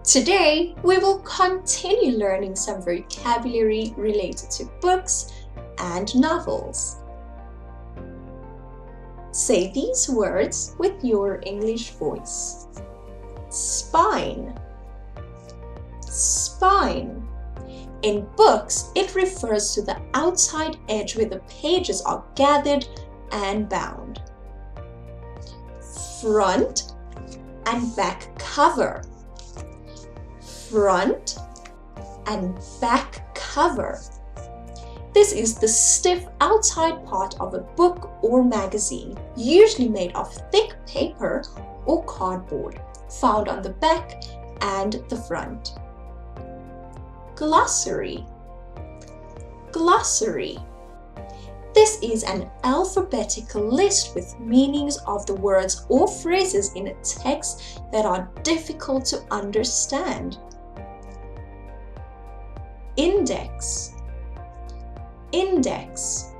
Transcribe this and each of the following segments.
Today, we will continue learning some vocabulary related to books and novels. Say these words with your English voice. Spine. Spine. In books, it refers to the outside edge where the pages are gathered and bound. Front and back cover. Front and back cover. This is the stiff outside part of a book or magazine, usually made of thick paper or cardboard, found on the back and the front. Glossary. Glossary. This is an alphabetical list with meanings of the words or phrases in a text that are difficult to understand. Index. Index.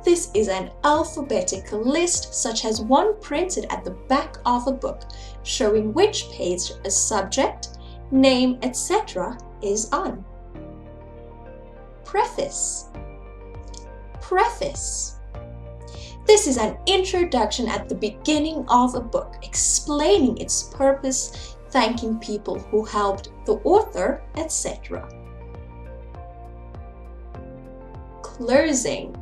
This is an alphabetical list such as one printed at the back of a book, showing which page a subject, name, etc. is on. Preface. Preface. This is an introduction at the beginning of a book, explaining its purpose, thanking people who helped the author, etc. Closing.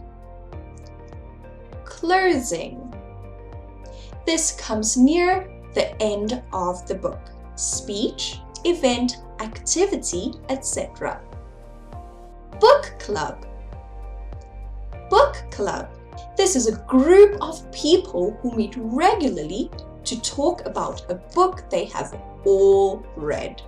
Closing. This comes near the end of the book. Speech, event, activity, etc. Book club. Book club. This is a group of people who meet regularly to talk about a book they have all read.